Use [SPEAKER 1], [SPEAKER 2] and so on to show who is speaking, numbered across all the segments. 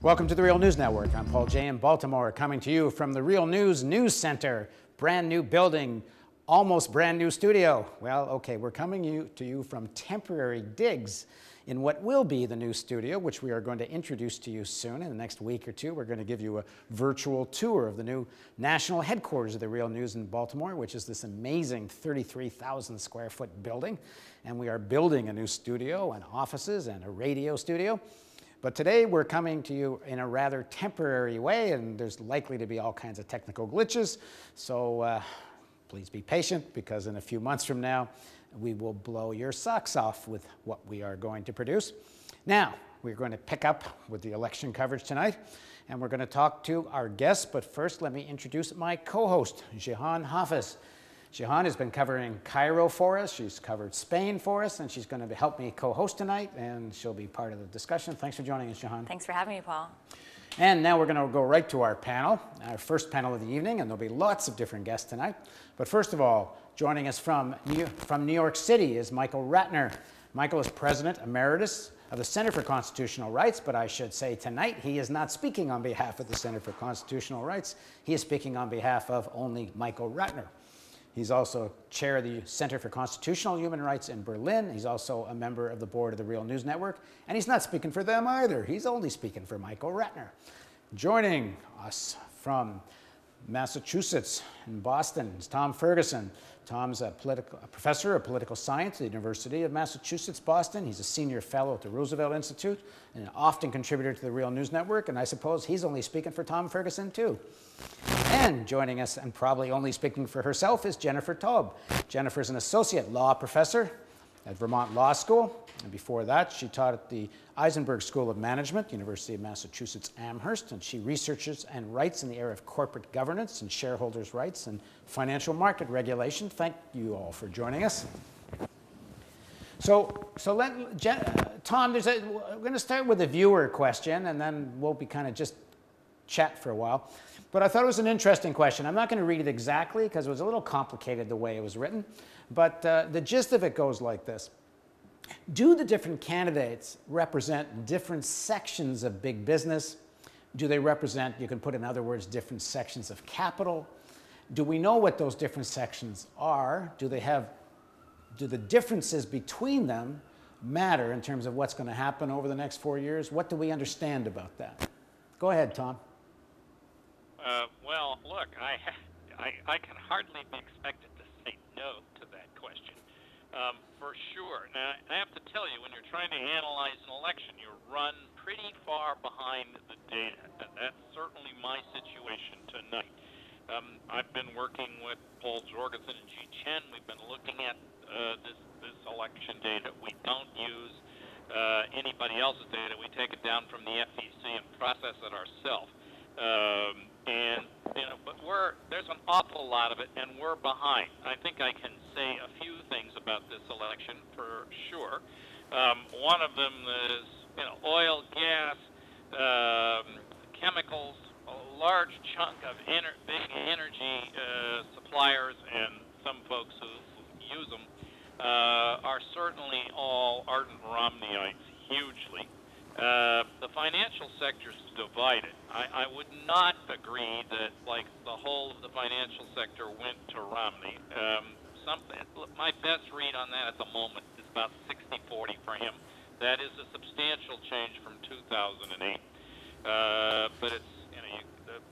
[SPEAKER 1] Welcome to the Real News Network. I'm Paul Jay in Baltimore, coming to you from the Real News News Center. Brand new building, almost brand new studio. Well, okay, we're coming to you from temporary digs in what will be the new studio, which we are going to introduce to you soon. In the next week or two, we're going to give you a virtual tour of the new national headquarters of the Real News in Baltimore, which is this amazing 33,000 square foot building. And we are building a new studio and offices and a radio studio. But today we're coming to you in a rather temporary way, and there's likely to be all kinds of technical glitches. So please be patient, because in a few months from now, we will blow your socks off with what we are going to produce. Now, we're going to pick up with the election coverage tonight, and we're going to talk to our guests. But first, let me introduce my co-host, Jihan Hafiz. Jihan has been covering Cairo for us. She's covered Spain for us, and she's going to help me co-host tonight, and she'll be part of the discussion. Thanks for joining us, Jihan.
[SPEAKER 2] Thanks for having me, Paul.
[SPEAKER 1] And now we're going to go right to our panel, our first panel of the evening, and there'll be lots of different guests tonight. But first of all, joining us from New York City is Michael Ratner. Michael is President Emeritus of the Center for Constitutional Rights, but I should say tonight he is not speaking on behalf of the Center for Constitutional Rights. He is speaking on behalf of only Michael Ratner. He's also chair of the Center for Constitutional Human Rights in Berlin. He's also a member of the board of the Real News Network. And he's not speaking for them either. He's only speaking for Michael Ratner. Joining us from Massachusetts in Boston is Tom Ferguson. Tom's a professor of political science at the University of Massachusetts, Boston. He's a senior fellow at the Roosevelt Institute and an often contributor to the Real News Network. And I suppose he's only speaking for Tom Ferguson, too. And joining us, and probably only speaking for herself, is Jennifer Taub. Jennifer's an associate law professor at Vermont Law School. And before that, she taught at the Eisenberg School of Management, University of Massachusetts Amherst. And she researches and writes in the area of corporate governance and shareholders' rights and financial market regulation. Thank you all for joining us. Tom, we're going to start with a viewer question, and then we'll be kind of just chat for a while. But I thought it was an interesting question. I'm not going to read it exactly because it was a little complicated the way it was written. But the gist of it goes like this. Do the different candidates represent different sections of big business? Do they represent, you can put in other words, different sections of capital? Do we know what those different sections are? Do the differences between them matter in terms of what's going to happen over the next 4 years? What do we understand about that? Go ahead, Tom.
[SPEAKER 3] Well, look, I can hardly be expected to say no to that question, for sure. Now, I have to tell you, when you're trying to analyze an election, you run pretty far behind the data, and that's certainly my situation tonight. I've been working with Paul Jorgensen and Ji Chen. We've been looking at this election data. We don't use anybody else's data. We take it down from the FEC and process it ourselves. But there's an awful lot of it, and we're behind. I think I can say a few things about this election for sure. One of them is, oil, gas, chemicals, a large chunk of big energy suppliers, and some folks who use them are certainly all ardent Romneyites, hugely. The financial sector's divided. I would not agree that, like, the whole of the financial sector went to Romney. My best read on that at the moment is about 60-40 for him. That is a substantial change from 2008. But it's,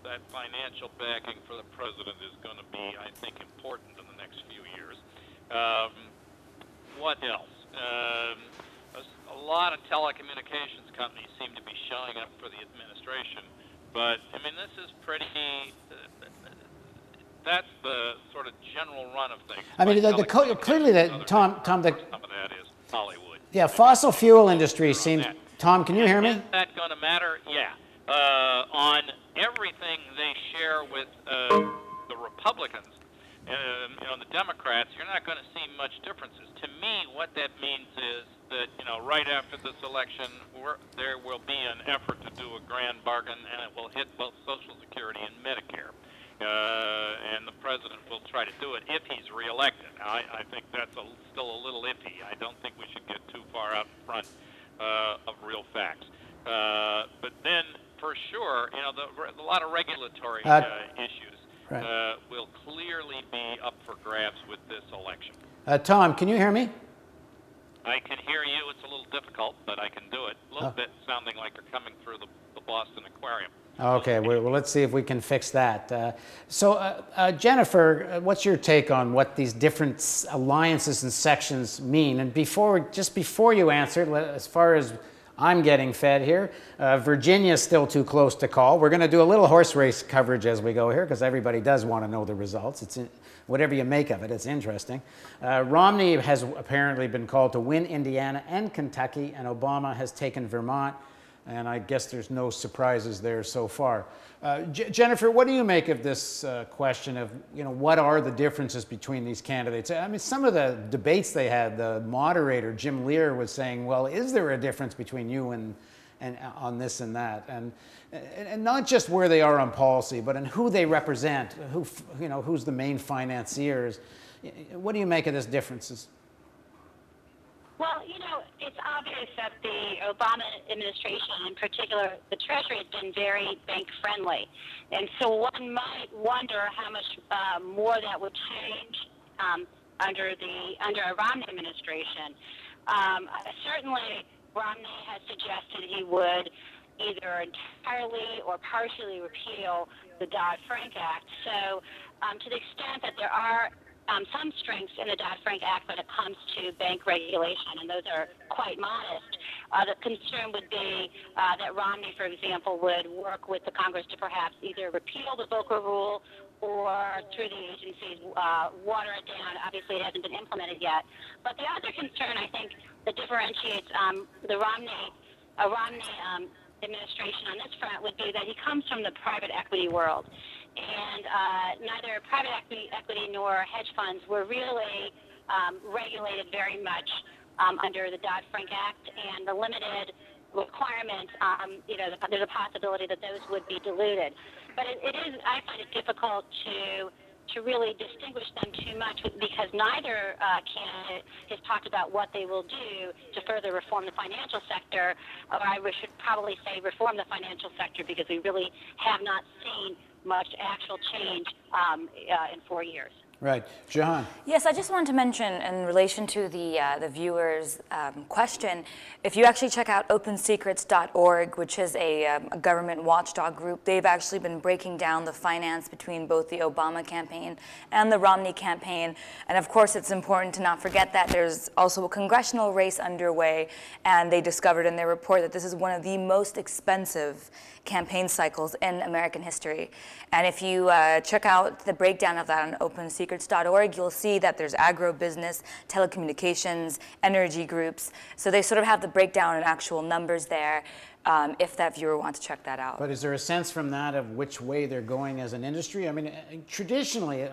[SPEAKER 3] that financial backing for the president is going to be, I think, important in the next few years. What else? A lot of telecommunications companies seem to be showing up for the administration, but I mean, this is pretty. That's the sort of general run of things.
[SPEAKER 1] I mean, clearly, Tom,
[SPEAKER 3] some of that is Hollywood.
[SPEAKER 1] Yeah, fossil fuel industry seems. Tom, can you hear me?
[SPEAKER 3] Is that going to matter? Yeah. On everything they share with the Republicans. The Democrats, you're not going to see much differences. To me, what that means is that, right after this election, there will be an effort to do a grand bargain, and it will hit both Social Security and Medicare. And the president will try to do it if he's reelected. I think that's still a little iffy. I don't think we should get too far out in front of real facts. But then for sure, a lot of regulatory issues
[SPEAKER 1] Right.
[SPEAKER 3] will clearly be up for grabs with this election.
[SPEAKER 1] Tom, can you hear me?
[SPEAKER 3] I can hear you. It's a little difficult, but I can do it. A little bit sounding like you're coming through the Boston Aquarium.
[SPEAKER 1] Okay, well, let's see if we can fix that. Jennifer, what's your take on what these different alliances and sections mean? And just before you answer, as far as I'm getting fed here, Virginia's still too close to call. We're going to do a little horse race coverage as we go here because everybody does want to know the results. Whatever you make of it, it's interesting. Romney has apparently been called to win Indiana and Kentucky, and Obama has taken Vermont. And I guess there's no surprises there so far. Jennifer, what do you make of this question of, what are the differences between these candidates? I mean, some of the debates they had, the moderator, Jim Lear, was saying, well, is there a difference between you and on this and that? And not just where they are on policy, but in who they represent, who's the main financiers. What do you make of these differences?
[SPEAKER 2] Well, it's obvious that the Obama administration, in particular, the Treasury, has been very bank-friendly. And so one might wonder how much more that would change under a Romney administration. Certainly, Romney has suggested he would either entirely or partially repeal the Dodd-Frank Act. So to the extent that there are some strengths in the Dodd-Frank Act when it comes to bank regulation, and those are quite modest. The concern would be that Romney, for example, would work with the Congress to perhaps either repeal the Volcker Rule or, through the agencies, water it down. Obviously, it hasn't been implemented yet. But the other concern, I think, that differentiates the Romney administration on this front would be that he comes from the private equity world. And neither private equity nor hedge funds were really regulated very much under the Dodd-Frank Act, and the limited requirements, there's a possibility that those would be diluted. But I find it difficult to really distinguish them too much because neither candidate has talked about what they will do to further reform the financial sector, or I should probably say reform the financial sector, because we really have not seen much actual change in 4 years.
[SPEAKER 1] Right. Jahan.
[SPEAKER 4] Yes, I just wanted to mention in relation to the viewers' question, if you actually check out opensecrets.org, which is a government watchdog group, they've actually been breaking down the finance between both the Obama campaign and the Romney campaign. And of course, it's important to not forget that there's also a congressional race underway, and they discovered in their report that this is one of the most expensive campaign cycles in American history. And if you check out the breakdown of that on opensecrets.org, you'll see that there's agribusiness, telecommunications, energy groups. So they sort of have the breakdown in actual numbers there, if that viewer wants to check that out.
[SPEAKER 1] But is there a sense from that of which way they're going as an industry? I mean, traditionally,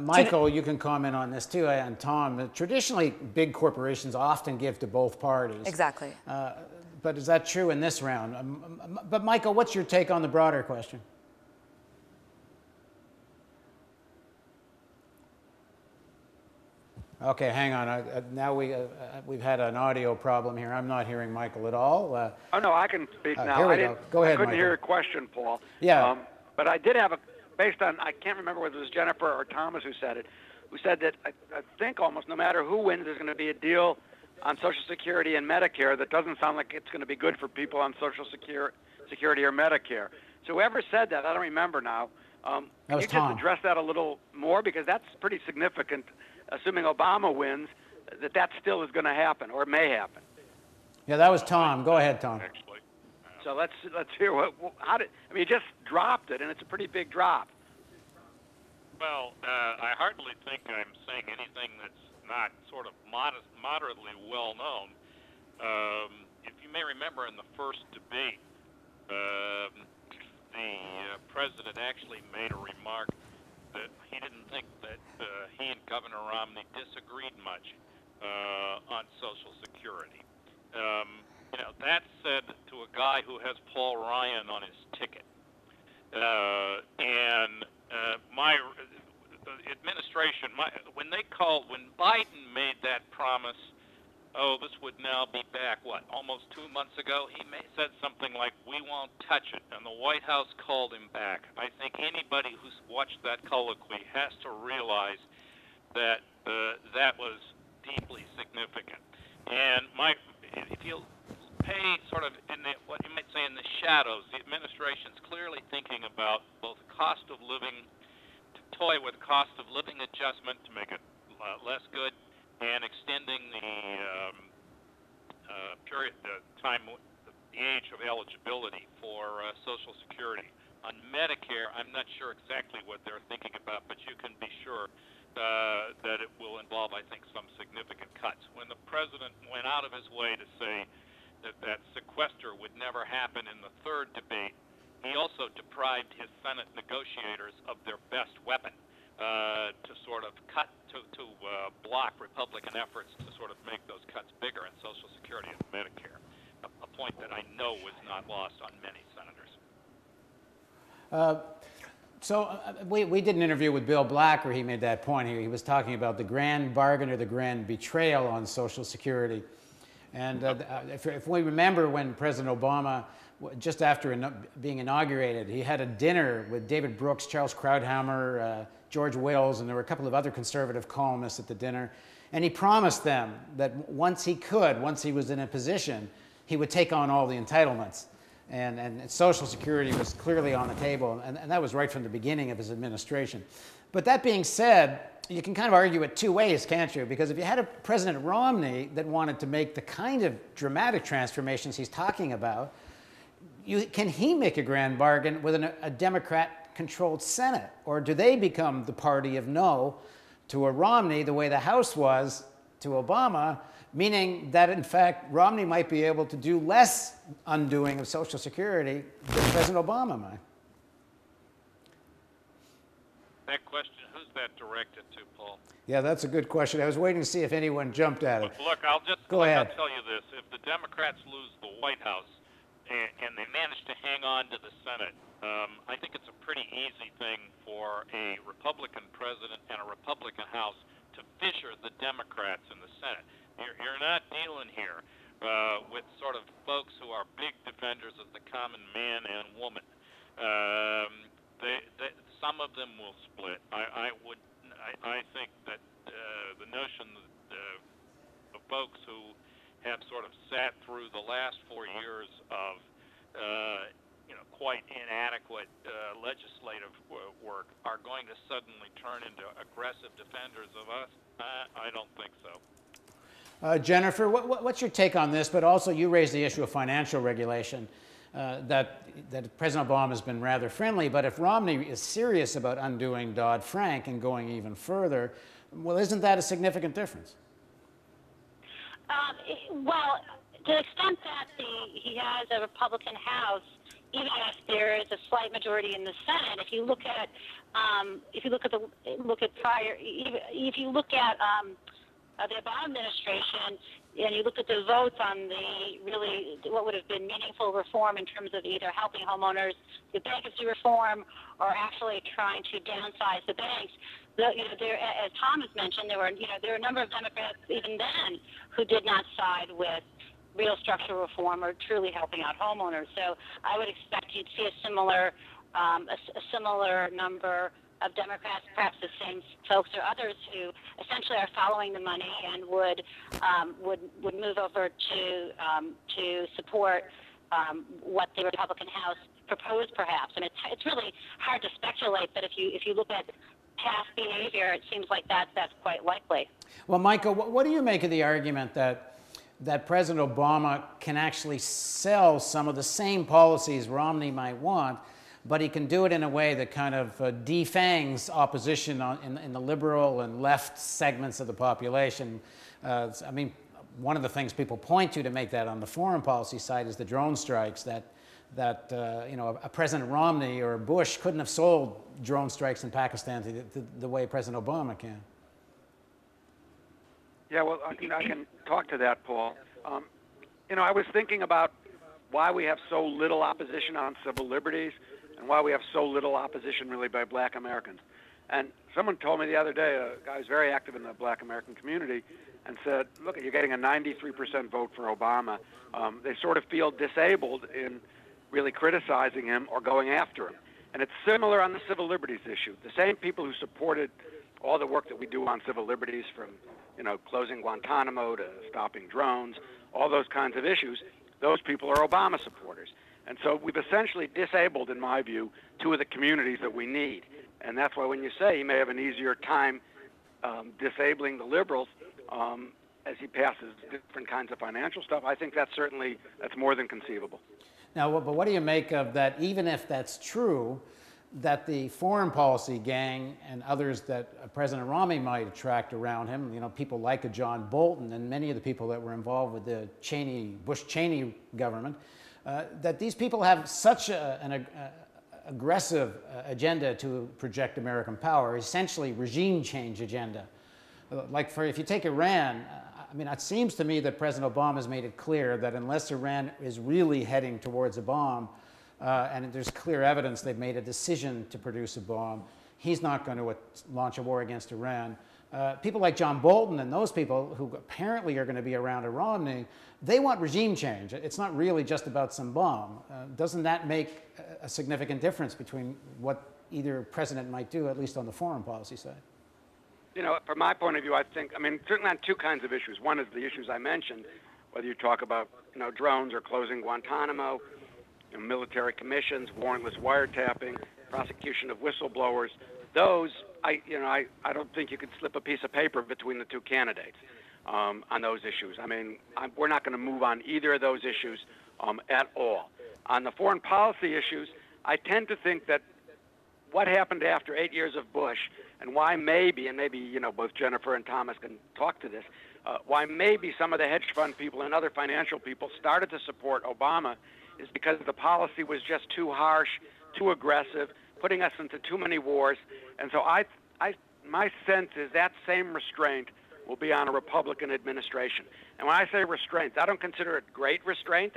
[SPEAKER 1] Michael, you can comment on this too, and Tom, traditionally big corporations often give to both parties.
[SPEAKER 4] Exactly.
[SPEAKER 1] But is that true in this round? But Michael, what's your take on the broader question? Okay, hang on. Now we've had an audio problem here. I'm not hearing Michael at all.
[SPEAKER 5] Oh no, I can speak now.
[SPEAKER 1] Here we go. Go ahead,
[SPEAKER 5] I couldn't
[SPEAKER 1] Michael.
[SPEAKER 5] hear your question, Paul.
[SPEAKER 1] Yeah.
[SPEAKER 5] But I did have based on, I can't remember whether it was Jennifer or Thomas who said it, who said that I think almost no matter who wins, there's going to be a deal on Social Security and Medicare that doesn't sound like it's going to be good for people on Social Security or Medicare. So whoever said that, I don't remember now. Can you
[SPEAKER 1] Tom.
[SPEAKER 5] just address that a little more? Because that's pretty significant, assuming Obama wins, that still is going to happen or may happen.
[SPEAKER 1] Yeah, that was Tom. Go ahead, Tom.
[SPEAKER 3] Actually.
[SPEAKER 5] So let's hear you just dropped it, and it's a pretty big drop.
[SPEAKER 3] Well, I hardly think I'm saying anything that's not sort of moderately well known. If you may remember, in the first debate, the president actually made a remark that he didn't think that he and Governor Romney disagreed much on Social Security. That said to a guy who has Paul Ryan on his ticket. My administration, when Biden made that promise, this would now be back, almost 2 months ago, he said something like, "We won't touch it," and the White House called him back. I think anybody who's watched that colloquy has to realize that that was deeply significant. And if you pay sort of in what you might say in the shadows, the administration's clearly thinking about both cost of living, to toy with cost of living adjustment to make it less good, and extending the the age of eligibility for Social Security. On Medicare, I'm not sure exactly what they're thinking about, but you can be sure that it will involve, I think, some significant cuts. When the president went out of his way to say that sequester would never happen in the third debate, he also deprived his Senate negotiators of their best weapon to sort of block Republican efforts to sort of make those cuts bigger in Social Security and Medicare, a point that I know was not lost on many senators.
[SPEAKER 1] We did an interview with Bill Black where he made that point. He was talking about the grand bargain or the grand betrayal on Social Security. And if we remember when President Obama, just after being inaugurated, he had a dinner with David Brooks, Charles Krauthammer, George Wills, and there were a couple of other conservative columnists at the dinner. And he promised them that once he was in a position, he would take on all the entitlements. And Social Security was clearly on the table, and that was right from the beginning of his administration. But that being said, you can kind of argue it two ways, can't you? Because if you had a President Romney that wanted to make the kind of dramatic transformations he's talking about, can he make a grand bargain with a Democrat-controlled Senate? Or do they become the party of no to a Romney the way the House was to Obama, meaning that, in fact, Romney might be able to do less undoing of Social Security than President Obama might?
[SPEAKER 3] That question, who's that directed to, Paul?
[SPEAKER 1] Yeah, that's a good question. I was waiting to see if anyone jumped at it.
[SPEAKER 3] Look, I'll
[SPEAKER 1] ahead.
[SPEAKER 3] tell you this. If the Democrats lose the White House and they manage to hang on to the Senate, I think it's a pretty easy thing for a Republican president and a Republican House to fissure the Democrats in the Senate. You're not dealing here with sort of folks who are big defenders of the common man and woman. Some of them will split. I think that the notion that the folks who have sort of sat through the last 4 years of quite inadequate legislative work are going to suddenly turn into aggressive defenders of us. I don't think so.
[SPEAKER 1] Jennifer, what's your take on this? But also, you raised the issue of financial regulation. That President Obama has been rather friendly, but if Romney is serious about undoing Dodd-Frank and going even further, well, isn't that a significant difference?
[SPEAKER 2] Well, to the extent that he has a Republican House, even if there is a slight majority in the Senate, if you look at the Obama administration, and you look at the votes on what would have been meaningful reform in terms of either helping homeowners with bankruptcy reform or actually trying to downsize the banks. As Tom has mentioned, there were a number of Democrats even then who did not side with real structural reform or truly helping out homeowners. So I would expect you'd see a similar number of Democrats, perhaps the same folks or others who essentially are following the money and would move over to support what the Republican House proposed, perhaps. And it's really hard to speculate, but if you look at past behavior, it seems like that's quite likely.
[SPEAKER 1] Well, Michael, what do you make of the argument that President Obama can actually sell some of the same policies Romney might want, but he can do it in a way that kind of defangs opposition in the liberal and left segments of the population? I mean, one of the things people point to make that on the foreign policy side is the drone strikes that a President Romney or Bush couldn't have sold drone strikes in Pakistan the way President Obama can.
[SPEAKER 5] Yeah, well, I can talk to that, Paul. I was thinking about why we have so little opposition on civil liberties and why we have so little opposition really by black Americans. And someone told me the other day, a guy who's very active in the Black American community, and said, look, you're getting a 93% vote for Obama. They sort of feel disabled in really criticizing him or going after him. And it's similar on the civil liberties issue. The same people who supported all the work that we do on civil liberties, from closing Guantanamo to stopping drones, all those kinds of issues, those people are Obama supporters. And so we've essentially disabled, in my view, two of the communities that we need. And that's why when you say he may have an easier time disabling the liberals as he passes different kinds of financial stuff, I think that's more than conceivable.
[SPEAKER 1] Now, but what do you make of that, even if that's true, that the foreign policy gang and others that President Romney might attract around him, people like a John Bolton and many of the people that were involved with the Bush-Cheney government, that these people have such an aggressive agenda to project American power, essentially regime change agenda. Like if you take Iran, it seems to me that President Obama has made it clear that unless Iran is really heading towards a bomb, and there's clear evidence they've made a decision to produce a bomb, he's not going to launch a war against Iran. People like John Bolton and those people who apparently are going to be around Romney, they want regime change. It's not really just about some bomb. Doesn't that make a significant difference between what either president might do, at least on the foreign policy side?
[SPEAKER 5] From my point of view, I think, certainly on two kinds of issues. One is the issues I mentioned, whether you talk about, drones or closing Guantanamo, military commissions, warrantless wiretapping, prosecution of whistleblowers. Those, I don't think you could slip a piece of paper between the two candidates on those issues. We're not going to move on either of those issues at all. On the foreign policy issues, I tend to think that what happened after 8 years of Bush, and why maybe, both Jennifer and Thomas can talk to this, why maybe some of the hedge fund people and other financial people started to support Obama is because the policy was just too harsh, too aggressive, putting us into too many wars. And so my sense is that same restraint will be on a Republican administration. And when I say restraint, I don't consider it great restraint.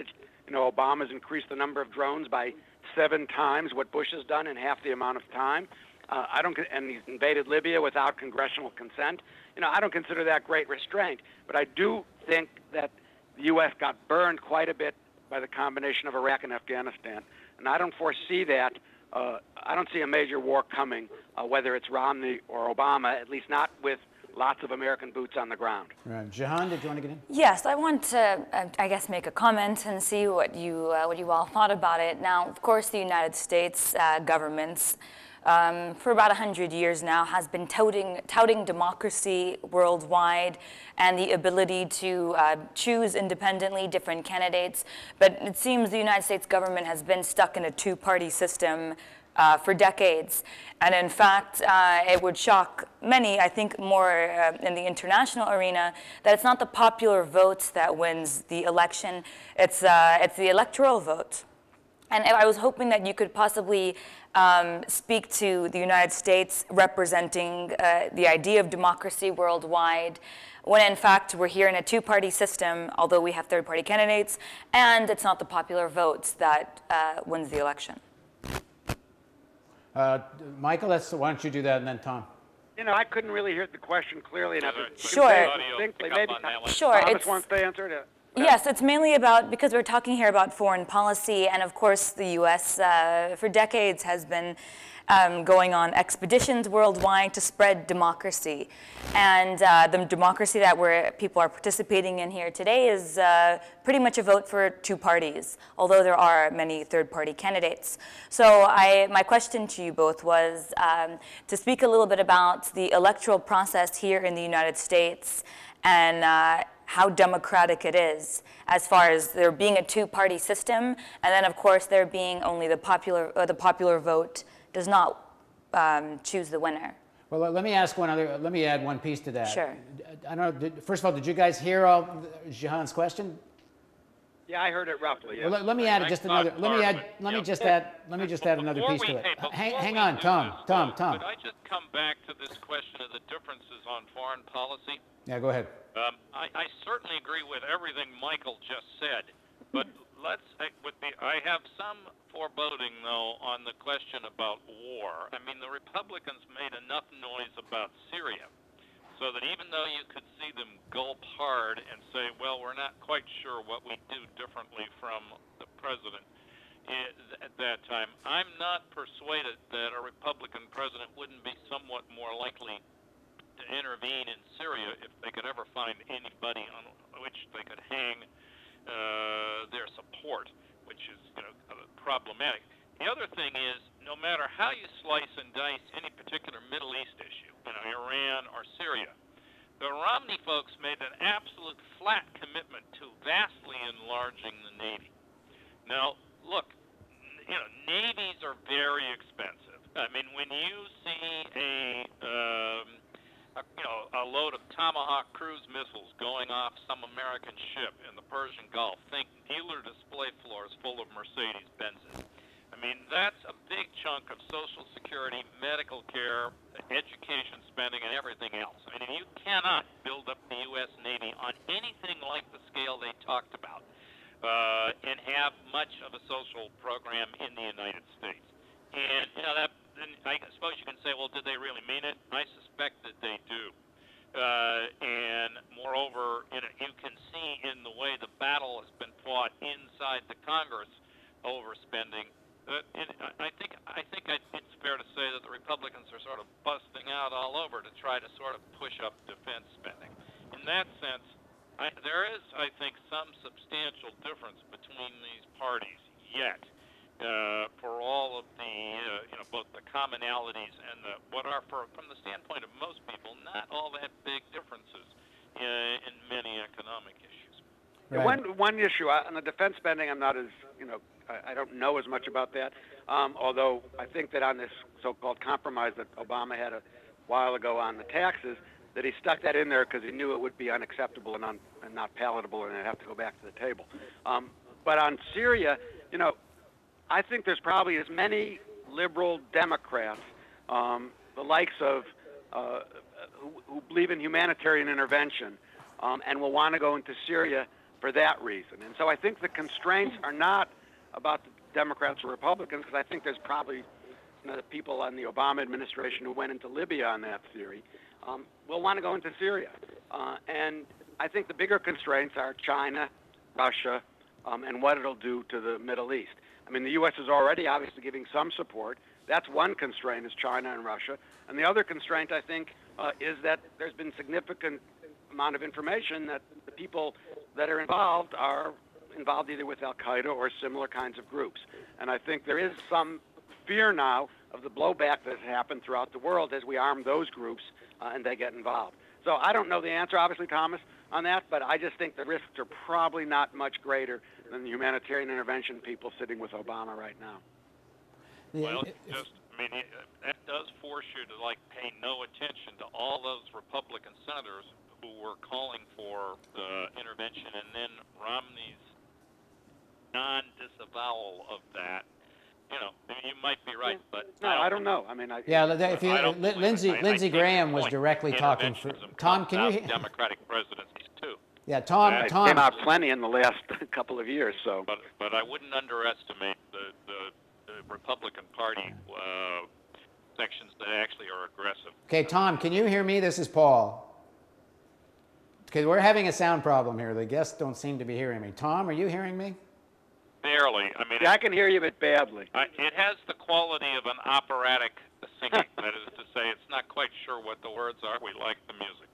[SPEAKER 5] Obama's increased the number of drones by 7 times what Bush has done in half the amount of time. And he's invaded Libya without congressional consent. I don't consider that great restraint. But I do think that the U.S. got burned quite a bit by the combination of Iraq and Afghanistan. And I don't foresee that. I don't see a major war coming, whether it's Romney or Obama, at least not with lots of American boots on the ground.
[SPEAKER 1] Right. Jahan, did you want to get in?
[SPEAKER 4] Yes, I want to, make a comment and see what you all thought about it. Now, of course, the United States governments, for about 100 years now, has been touting democracy worldwide and the ability to choose independently different candidates. But it seems the United States government has been stuck in a two-party system for decades. And in fact, it would shock many, I think more in the international arena, that it's not the popular vote that wins the election, it's the electoral vote. And I was hoping that you could possibly speak to the United States representing the idea of democracy worldwide, when in fact we're here in a two-party system, although we have third-party candidates, and it's not the popular votes that wins the election.
[SPEAKER 1] Michael, why don't you do that, and then Tom.
[SPEAKER 5] I couldn't really hear the question clearly enough.
[SPEAKER 4] Sure.
[SPEAKER 5] Maybe
[SPEAKER 4] Sure.
[SPEAKER 5] Thomas wants to answer it.
[SPEAKER 4] Yes, it's mainly about, because we're talking here about foreign policy, and of course the U.S. For decades has been going on expeditions worldwide to spread democracy. And the democracy that people are participating in here today is pretty much a vote for two parties, although there are many third-party candidates. So my question to you both was to speak a little bit about the electoral process here in the United States and how democratic it is, as far as there being a two-party system, and then of course there being only the popular vote does not choose the winner.
[SPEAKER 1] Well, let me add one piece to that.
[SPEAKER 4] Sure.
[SPEAKER 1] I don't know, first of all, did you guys hear Jahan's question?
[SPEAKER 5] Yeah, I heard it roughly. Yeah.
[SPEAKER 1] Well, let me add just another. Let me just add another piece to it. Hang on, Tom.
[SPEAKER 3] Could I just come back to this question of the differences on foreign policy?
[SPEAKER 1] Yeah, go ahead.
[SPEAKER 3] I certainly agree with everything Michael just said, but I have some foreboding, though, on the question about war. I mean, the Republicans made enough noise about Syria so that even though you could see them gulp hard and say, well, we're not quite sure what we do differently from the president at that time, I'm not persuaded that a Republican president wouldn't be somewhat more likely to intervene in Syria if they could ever find anybody on which they could hang their support, which is problematic. The other thing is, no matter how you slice and dice any particular Middle East issue, Iran or Syria, the Romney folks made an absolute flat commitment to vastly enlarging the Navy. Now, look, navies are very expensive. I mean, when you see a load of Tomahawk cruise missiles going off some American ship in the Persian Gulf, think dealer display floors full of Mercedes-Benzes. I mean, that's a big chunk of Social Security, medical care, education spending, and everything else. I mean, you cannot build up the U.S. Navy on anything like the scale they talked about and have much of a social program in the United States. And, then I suppose you can say, well, did they really mean it? I suspect that they do. And moreover, you can see in the way the battle has been fought inside the Congress over spending. I think it's fair to say that the Republicans are sort of busting out all over to try to sort of push up defense spending. In that sense, there is, I think, some substantial difference between these parties yet. For all of the, both the commonalities and what are, from the standpoint of most people, not all that big differences in many economic issues.
[SPEAKER 5] Right. One issue on the defense spending, I'm not as, I don't know as much about that. Although I think that on this so-called compromise that Obama had a while ago on the taxes, that he stuck that in there because he knew it would be unacceptable and not palatable, and they'd have to go back to the table. But on Syria, I think there's probably as many liberal Democrats, the likes of who believe in humanitarian intervention, and will want to go into Syria for that reason. And so I think the constraints are not about the Democrats or Republicans, because I think there's probably the people on the Obama administration who went into Libya on that theory will want to go into Syria. And I think the bigger constraints are China, Russia, and what it'll do to the Middle East. I mean, the U.S. is already obviously giving some support. That's one constraint, is China and Russia. And the other constraint, I think, is that there's been significant amount of information that the people that are involved either with Al-Qaeda or similar kinds of groups. And I think there is some fear now of the blowback that has happened throughout the world as we arm those groups and they get involved. So I don't know the answer, obviously, Thomas, on that, but I just think the risks are probably not much greater than the humanitarian intervention people sitting with Obama right now.
[SPEAKER 3] Well, that does force you to pay no attention to all those Republican senators who were calling for intervention, and then Romney's non-disavowal of that. You might be right, but
[SPEAKER 5] no, I don't know. I mean,
[SPEAKER 1] Lindsey Graham was directly talking for Tom. Can you?
[SPEAKER 3] Democratic presidencies too.
[SPEAKER 1] Yeah, Tom.
[SPEAKER 5] Came out plenty in the last couple of years. So,
[SPEAKER 3] but I wouldn't underestimate the Republican Party sections that actually are aggressive.
[SPEAKER 1] Okay, Tom, can you hear me? This is Paul. Okay, we're having a sound problem here. The guests don't seem to be hearing me. Tom, are you hearing me?
[SPEAKER 3] Barely. I mean,
[SPEAKER 5] I can hear you, but badly.
[SPEAKER 3] It has the quality of an operatic singing. That is to say, it's not quite sure what the words are. We like the music.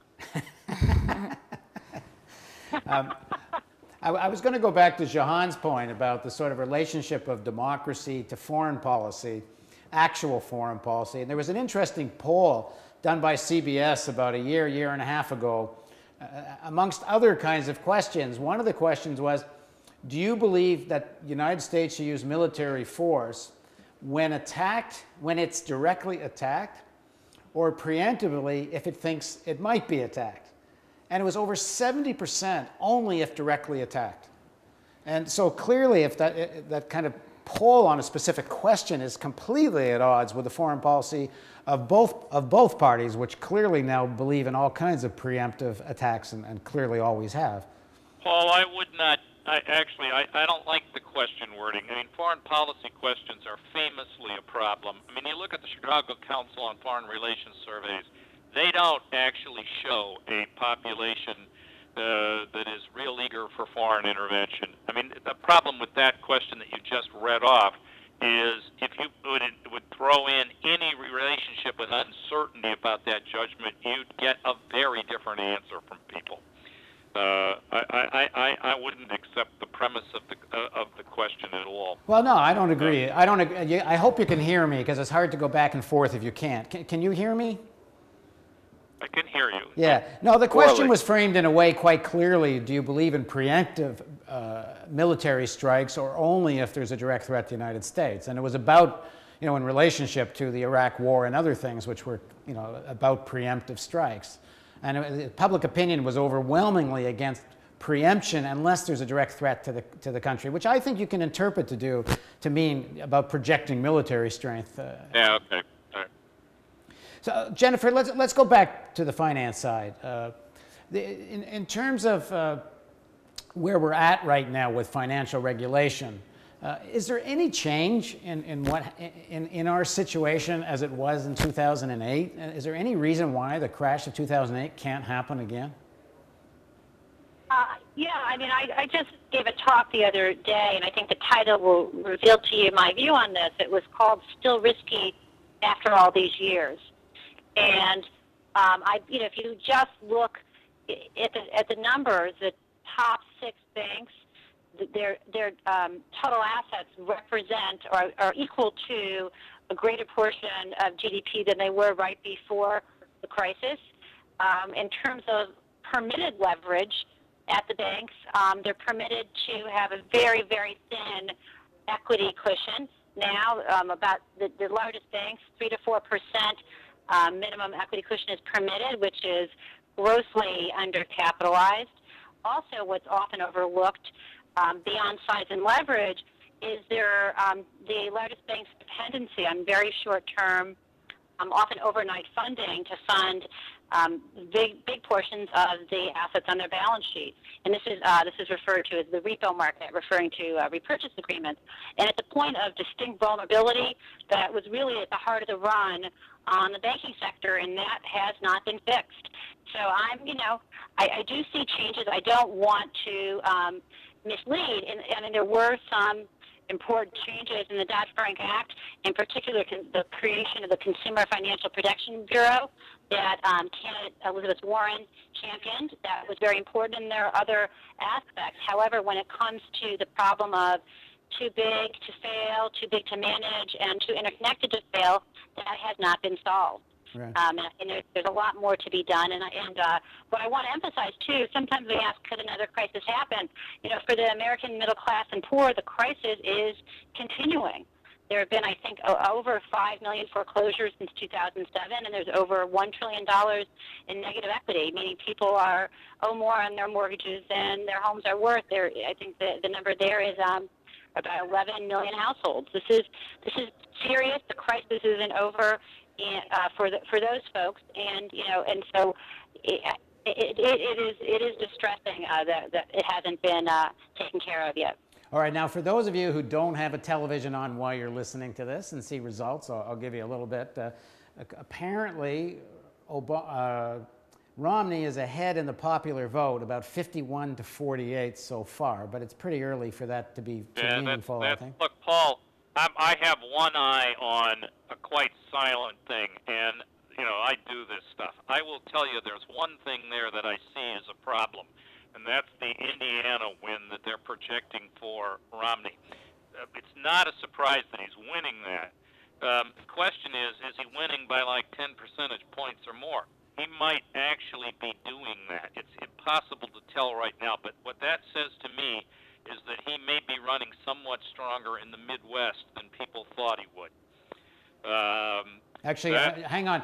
[SPEAKER 1] I was going to go back to Jahan's point about the sort of relationship of democracy to foreign policy, actual foreign policy. And there was an interesting poll done by CBS about a year and a half ago, amongst other kinds of questions. One of the questions was, do you believe that the United States should use military force when it's directly attacked, or preemptively if it thinks it might be attacked? And it was over 70% only if directly attacked. And so clearly, if that kind of poll on a specific question is completely at odds with the foreign policy of both parties, which clearly now believe in all kinds of preemptive attacks and clearly always have.
[SPEAKER 3] Paul, I would not I don't like the question wording. I mean, foreign policy questions are famously a problem. I mean, you look at the Chicago Council on Foreign Relations surveys, they don't actually show a population that is real eager for foreign intervention. I mean, the problem with that question that you just read off is if you would throw in any relationship with uncertainty about that judgment, you'd get a very different answer from people. I wouldn't accept the premise of the question at all.
[SPEAKER 1] Well, no, I don't agree. I don't. I hope you can hear me because it's hard to go back and forth if you can't. Can you hear me?
[SPEAKER 3] I can hear you.
[SPEAKER 1] Yeah. No, the question was framed in a way quite clearly. Do you believe in preemptive military strikes or only if there's a direct threat to the United States? And it was about, in relationship to the Iraq War and other things which were, about preemptive strikes. And public opinion was overwhelmingly against preemption unless there's a direct threat to the country, which I think you can interpret to mean about projecting military strength.
[SPEAKER 3] Yeah, okay.
[SPEAKER 1] So, Jennifer, let's go back to the finance side. In terms of where we're at right now with financial regulation, is there any change in our situation as it was in 2008? Is there any reason why the crash of 2008 can't happen again?
[SPEAKER 2] Yeah, I mean, I just gave a talk the other day, and I think the title will reveal to you my view on this. It was called "Still Risky After All These Years." And if you just look at the numbers, the top 6 banks, their total assets represent or are equal to a greater portion of GDP than they were right before the crisis. In terms of permitted leverage at the banks, they're permitted to have a very, very thin equity cushion. Now, about the largest banks, 3 to 4%. Minimum equity cushion is permitted, which is grossly undercapitalized. Also, what's often overlooked beyond size and leverage is the largest bank's dependency on very short-term, often overnight funding to fund big portions of the assets on their balance sheet. And this is referred to as the repo market, referring to repurchase agreements. And at the point of distinct vulnerability, that was really at the heart of the run on the banking sector, and that has not been fixed. So I do see changes. I don't want to mislead. And I mean, there were some important changes in the Dodd-Frank Act, in particular the creation of the Consumer Financial Protection Bureau that candidate Elizabeth Warren championed. That was very important, and there are other aspects. However, when it comes to the problem of too big to fail, too big to manage, and too interconnected to fail, that has not been solved. Right. And there's a lot more to be done. And what I want to emphasize, too, sometimes we ask, could another crisis happen? For the American middle class and poor, the crisis is continuing. There have been, I think, over 5 million foreclosures since 2007, and there's over $1 trillion in negative equity, meaning people owe more on their mortgages than their homes are worth. I think the number there is about 11 million households. This is serious. The crisis isn't over for those folks, and so it is distressing that it hasn't been taken care of yet.
[SPEAKER 1] All right, now for those of you who don't have a television on while you're listening to this and see results, I'll give you a little bit. Apparently, Romney is ahead in the popular vote, about 51 to 48 so far, but it's pretty early for that to be meaningful, I think.
[SPEAKER 3] Look, Paul, I have one eye on a quite silent thing, and, I do this stuff. I will tell you there's one thing there that I see as a problem, and that's the Indiana win that they're projecting for Romney. It's not a surprise that he's winning that. The question is he winning by like 10 percentage points or more? He might actually be doing that. It's impossible to tell right now, but what that says to me is that he may be running somewhat stronger in the Midwest than people thought he would.
[SPEAKER 1] Actually, hang on,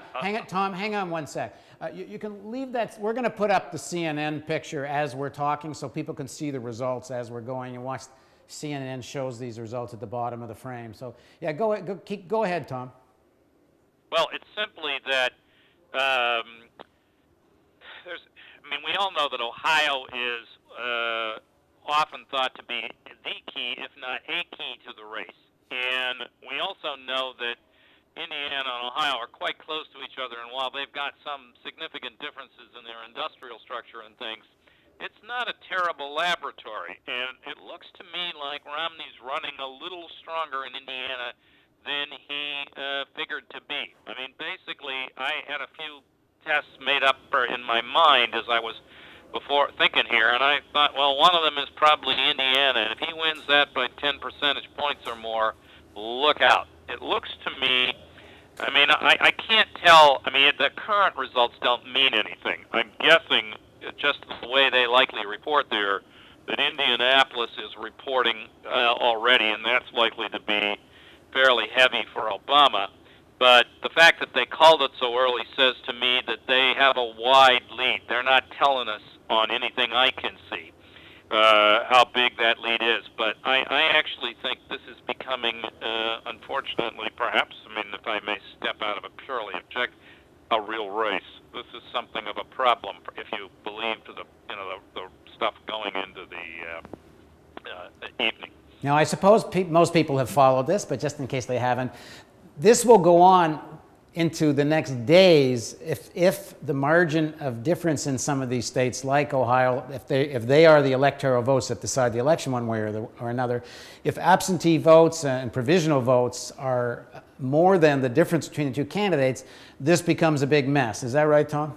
[SPEAKER 1] Tom, hang on one sec. You can leave that. We're going to put up the CNN picture as we're talking so people can see the results as we're going. And watch, CNN shows these results at the bottom of the frame. So, yeah, go ahead, Tom.
[SPEAKER 3] Well, it's simply that we all know that Ohio is often thought to be the key, if not a key, to the race. And we also know that Indiana and Ohio are quite close to each other, and while they've got some significant differences in their industrial structure and things, it's not a terrible laboratory. And it looks to me like Romney's running a little stronger in Indiana than he figured to be. I mean, basically, I had a few tests made up in my mind as I was before thinking here, and I thought, well, one of them is probably Indiana, and if he wins that by 10 percentage points or more, look out. It looks to me, I mean, I can't tell, I mean, the current results don't mean anything. I'm guessing, just the way they likely report there, that Indianapolis is reporting already, and that's likely to be fairly heavy for Obama. But the fact that they called it so early says to me that they have a wide lead. They're not telling us on anything I can see how big that lead is. But I actually think this is becoming, unfortunately, perhaps, I mean, if I may step out of a purely object, a real race. This is something of a problem if you believe to the, you know, the stuff going into the evening.
[SPEAKER 1] Now, I suppose most people have followed this, but just in case they haven't, this will go on into the next days if the margin of difference in some of these states, like Ohio, if they are the electoral votes that decide the election one way or another, if absentee votes and provisional votes are more than the difference between the two candidates, this becomes a big mess. Is that right, Tom?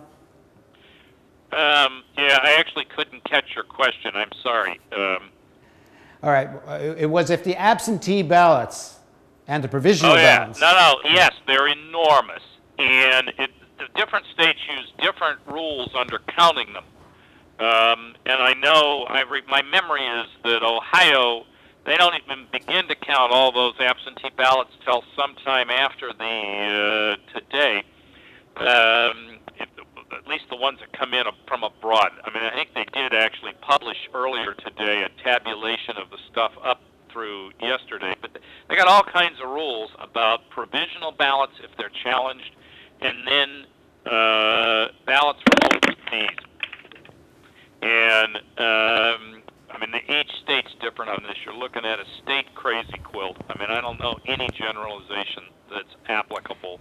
[SPEAKER 3] Yeah, I actually couldn't catch your question. I'm sorry.
[SPEAKER 1] All right. It was if the absentee ballots and the provisional ballots.
[SPEAKER 3] Yes, they're enormous. And the different states use different rules under counting them. And I know, my memory is that Ohio, they don't even begin to count all those absentee ballots till sometime after the today. At least the ones that come in from abroad. I mean, I think they did actually publish earlier today a tabulation of the stuff up through yesterday. But they got all kinds of rules about provisional ballots if they're challenged, and then ballots for overseas. And I mean, each state's different on this. You're looking at a state crazy quilt. I mean, I don't know any generalization that's applicable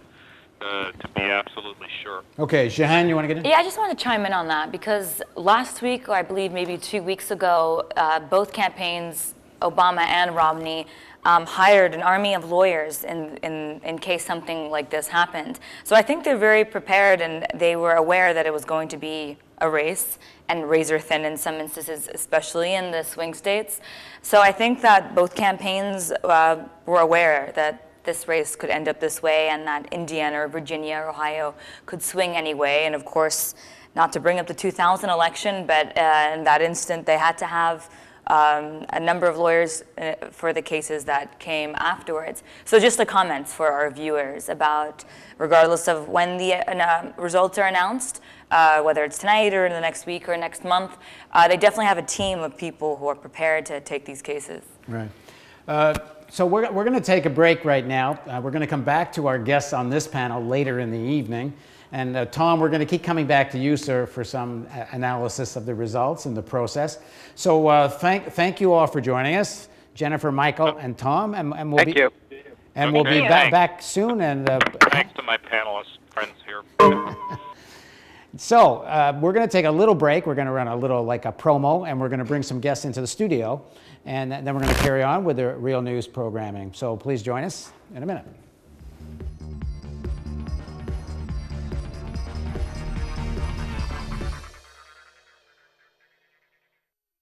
[SPEAKER 3] to be absolutely sure.
[SPEAKER 1] Okay, Shahan, you want to get in?
[SPEAKER 4] Yeah, I just want to chime in on that because last week, or I believe maybe 2 weeks ago, both campaigns, Obama and Romney, hired an army of lawyers in case something like this happened. So I think they're very prepared, and they were aware that it was going to be a race and razor thin in some instances, especially in the swing states. So I think that both campaigns were aware that this race could end up this way, and that Indiana or Virginia or Ohio could swing anyway. And of course, not to bring up the 2000 election, but in that instant, they had to have a number of lawyers for the cases that came afterwards. So just a comment for our viewers about, regardless of when the results are announced, whether it's tonight or in the next week or next month, they definitely have a team of people who are prepared to take these cases.
[SPEAKER 1] Right. So we're going to take a break right now. We're going to come back to our guests on this panel later in the evening. And Tom, we're going to keep coming back to you, sir, for some analysis of the results and the process. So thank you all for joining us, Jennifer, Michael, and Tom. And we'll
[SPEAKER 5] Thank you.
[SPEAKER 1] And we'll be back soon. And
[SPEAKER 3] thanks to my panelist friends here.
[SPEAKER 1] So we're going to take a little break. We're going to run a little, like a promo, and we're going to bring some guests into the studio. And then we're going to carry on with the real news programming. So please join us in a minute.